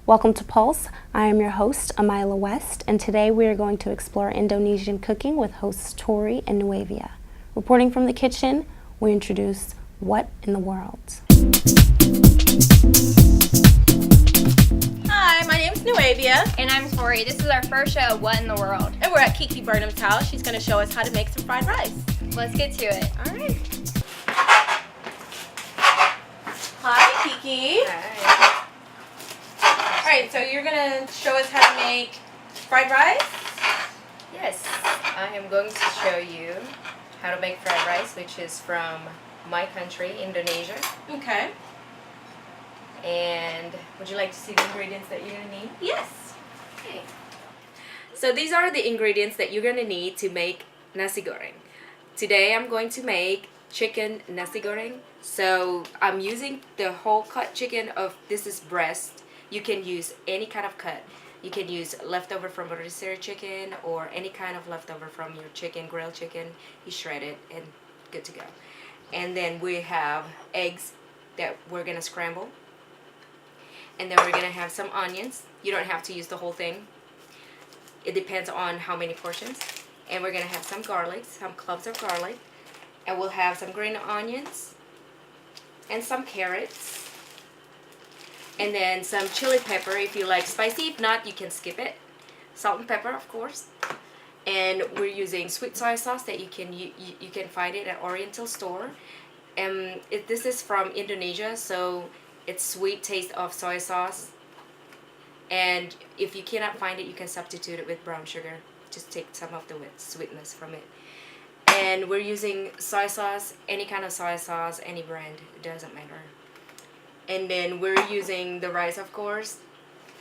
Welcome to Pulse. I am your host, Amila West, and today we are going to explore Indonesian cooking with hosts Tori and Nuevia. Reporting from the kitchen, we introduce What in the World? Hi, my name's Nuevia. And I'm Tori. This is our first show, What in the World? And we're at Kiki Burnham's house. She's going to show us how to make some fried rice. Let's get to it. All right. Hi, Kiki. Alright. All right, so you're going to show us how to make fried rice? Yes, I am going to show you how to make fried rice, which is from my country, Indonesia. Okay. And would you like to see the ingredients that you're going to need? Yes. Okay. So these are the ingredients that you're going to need to make nasi goreng. Today I'm going to make chicken nasi goreng. So I'm using the whole cut chicken of, this is breast. You can use any kind of cut. You can use leftover from a rotisserie chicken or any kind of leftover from your chicken, grilled chicken. You shred it and good to go. And then we have eggs that we're going to scramble. And then we're going to have some onions. You don't have to use the whole thing. It depends on how many portions. And we're going to have some garlic, some cloves of garlic. And we'll have some green onions and some carrots. And then some chili pepper if you like spicy. If not, you can skip it. Salt and pepper, of course. And we're using sweet soy sauce that you can find it at Oriental store. This is from Indonesia, so it's sweet taste of soy sauce. And if you cannot find it, you can substitute it with brown sugar. Just take some of the sweetness from it. And we're using soy sauce, any kind of soy sauce, any brand, it doesn't matter. And then we're using the rice, of course.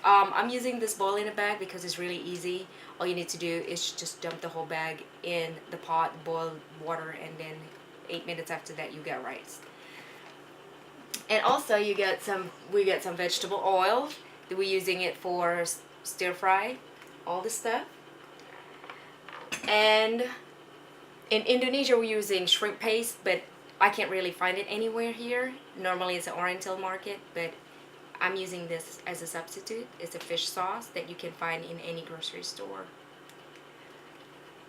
I'm using this bowl in a bag because it's really easy. All you need to do is just dump the whole bag in the pot, boil water, and then 8 minutes after that you get rice. And also we get some vegetable oil. We're using it for stir fry, all this stuff. And in Indonesia we're using shrimp paste, but I can't really find it anywhere here. Normally it's an Oriental market, but I'm using this as a substitute. It's a fish sauce that you can find in any grocery store.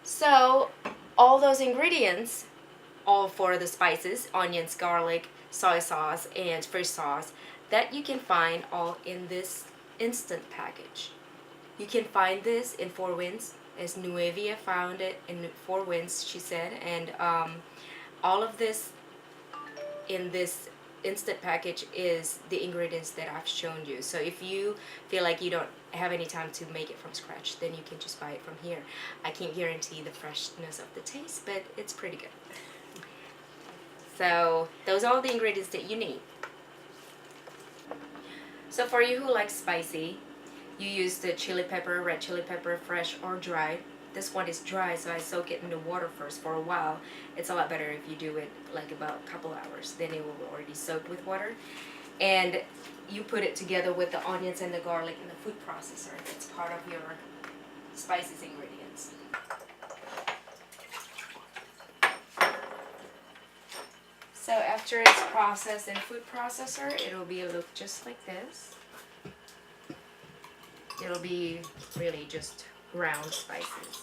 So all those ingredients, all for the spices, onions, garlic, soy sauce, and fish sauce, that you can find all in this instant package. You can find this in Four Winds, as Nuevia found it in Four Winds, she said, and all of this in this instant package is the ingredients that I've shown you. So if you feel like you don't have any time to make it from scratch, then you can just buy it from here. I can't guarantee the freshness of the taste, but it's pretty good. So those are all the ingredients that you need. So for you who like spicy, you use the chili pepper, red chili pepper, fresh or dry. This one is dry, so I soak it in the water first for a while. It's a lot better if you do it like about a couple hours. Then it will already soak with water. And you put it together with the onions and the garlic in the food processor. It's part of your spices ingredients. So after it's processed in food processor, it'll be look just like this. It'll be really just ground spices.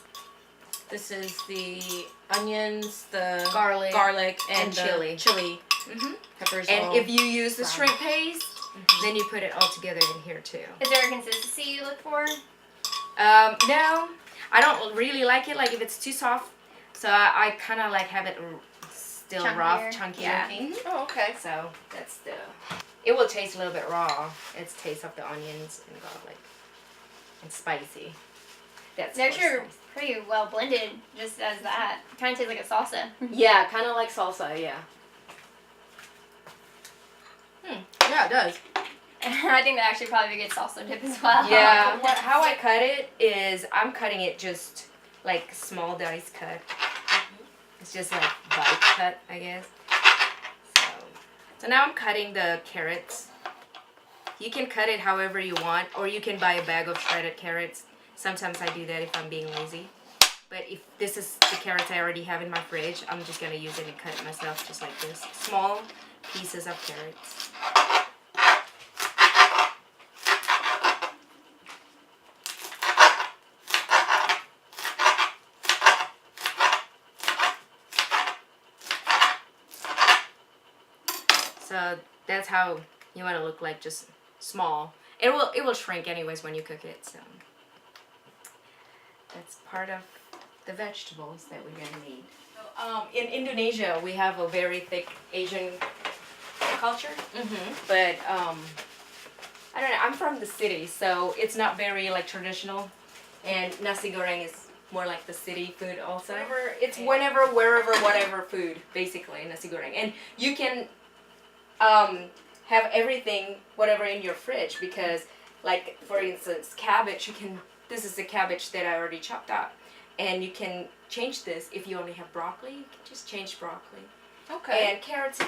This is the onions, the Garlic and chili. Chili. Mm-hmm. Peppers. And if you use the brown. shrimp paste, then you put it all together in here too. Is there a consistency you look for? No, I don't really like it. Like if it's too soft, so I kind of like have it still Chunkier. rough, chunky Yeah. looking. Oh, okay. So that's the. It will taste a little bit raw. It's taste of the onions and garlic, and spicy. That's They're for sure spice. pretty well blended, just as that. Kind of tastes like a salsa. Yeah, kind of like salsa. Yeah. Yeah, it does. I think that actually probably be a good salsa dip as well. Yeah, how I cut it is I'm cutting it just like small dice cut. It's just like bite cut, I guess. So now I'm cutting the carrots. You can cut it however you want, or you can buy a bag of shredded carrots. Sometimes I do that if I'm being lazy. But if this is the carrots I already have in my fridge, I'm just going to use it and cut it myself just like this. Small pieces of carrots. So that's how you want to look like, just small. It will shrink anyways when you cook it. So that's part of the vegetables that we're gonna need. In Indonesia, we have a very thick Asian culture, but I don't know. I'm from the city, so it's not very like traditional, and nasi goreng is more like the city food also. Whenever, wherever, whatever food, basically nasi goreng, and you can have everything, whatever in your fridge, because like for instance, cabbage, this is the cabbage that I already chopped up, and you can change this. If you only have broccoli, you can just change broccoli. Okay. And carrots,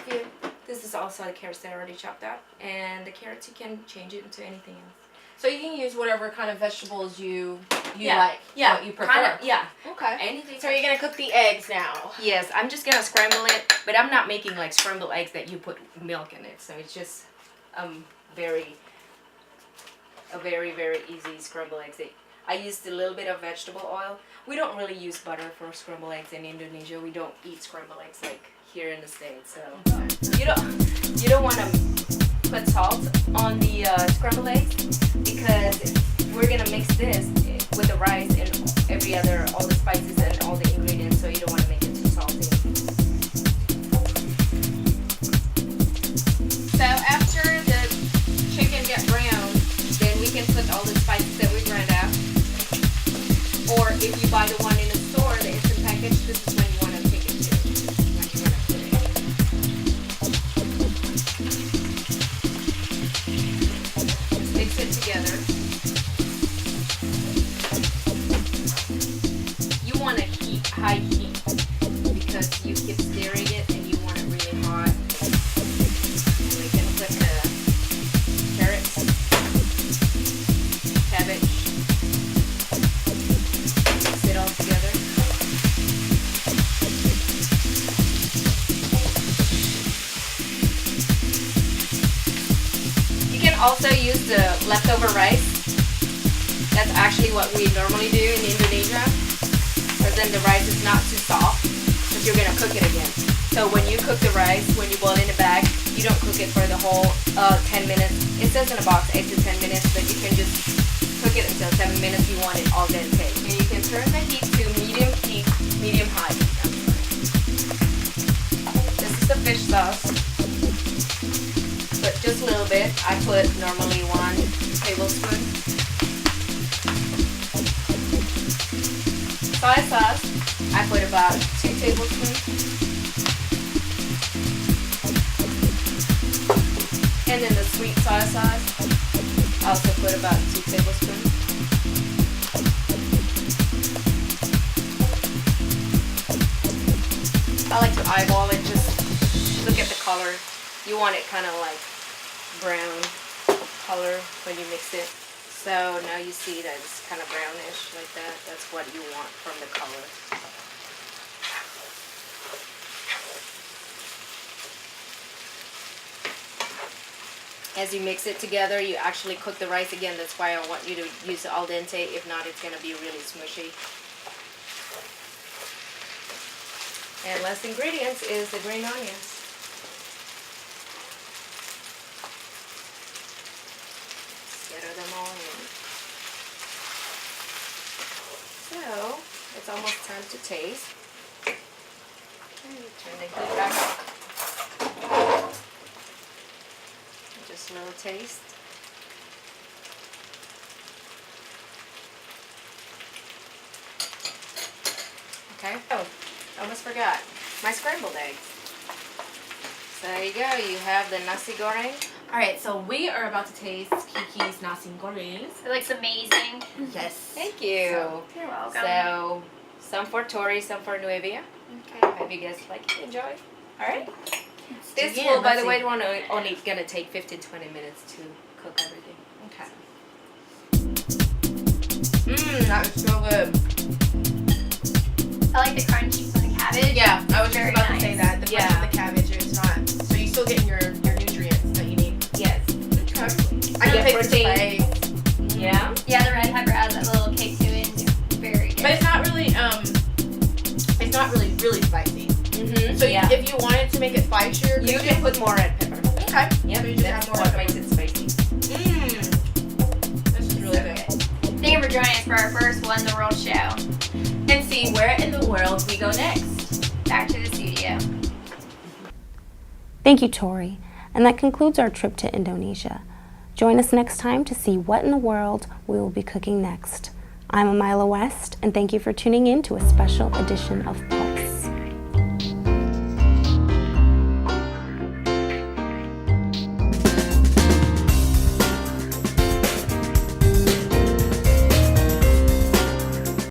this is also the carrots that I already chopped up, and the carrots you can change it into anything else. So you can use whatever kind of vegetables you Yeah. like, Yeah, what you prefer. yeah, Okay. anything. So you're gonna cook the eggs now. Yes, I'm just gonna scramble it, but I'm not making like scrambled eggs that you put milk in it. So it's just very very easy scrambled eggs. I used a little bit of vegetable oil. We don't really use butter for scrambled eggs in Indonesia. We don't eat scrambled eggs like here in the States. So you don't want to put salt on the scrambled eggs, because we're gonna mix this with the rice and all the spices and all the ingredients. So you don't want to make it too salty. So after the chicken gets brown, then we can put all the spices that we grind out. Or if you buy the one in the store, the instant package, this is when you want to take it to. When you want to put it. Just mix it together. You want to heat high heat, because you keep stirring it and you want it really hot. And we can put the carrots, cabbage. Mix it all together. You can also use the leftover rice. That's actually what we normally do in Indonesia. But then the rice is not too soft, because you're gonna cook it again. So when you cook the rice, when you boil in a bag, you don't cook it for the whole 10 minutes. It says in a box 8 to 10 minutes, but you can just cook it until 7 minutes. You want it al dente. And you can turn the heat to medium high. This is the fish sauce, but just a little bit. I put normally 1 tablespoon. Soy sauce, I put about 2 tablespoons. And then the sweet soy sauce, I also put about 2 tablespoons. I like to eyeball it, just look at the color. You want it kind of like brown color when you mix it. So now you see that it's kind of brownish like that. That's what you want from the color. As you mix it together, you actually cook the rice again. That's why I want you to use al dente. If not, it's going to be really smushy. And last ingredients is the green onions. Scatter them all in. So, it's almost time to taste. Okay, turn the heat back up. Just a little taste. Okay. Oh, almost forgot. My scrambled eggs. So there you go. You have the nasi goreng. Alright, so we are about to taste Kiki's nasi goreng. It looks amazing. Yes. Thank you. You're welcome. So, some for Tori, some for Nuevia. Okay. Hope you guys like it. Enjoy. Alright. This Yeah, will, by let's the way, see. only gonna take 15-20 minutes to cook everything. Okay. That is so good. I like the crunchy from the cabbage. Yeah, I was just Very about to nice. say that. The crunch Yeah. of the cabbage, it's not. So you still getting your nutrients that you need. Yes. Okay. I Yeah, can taste the protein. spice. Yeah. Yeah, the red pepper adds that little kick to it. And very good. But it's not really really spicy. Mm-hmm. So if you wanted to make it spicier, You can put more red pepper. Okay. Yep, So you just that's add more what sugar. makes it spicy. This is really good. Thank you for joining us for our first What in the World show. And see where in the world we go next. Back to the studio. Thank you, Tori. And that concludes our trip to Indonesia. Join us next time to see what in the world we will be cooking next. I'm Amila West, and thank you for tuning in to a special edition of Pulse.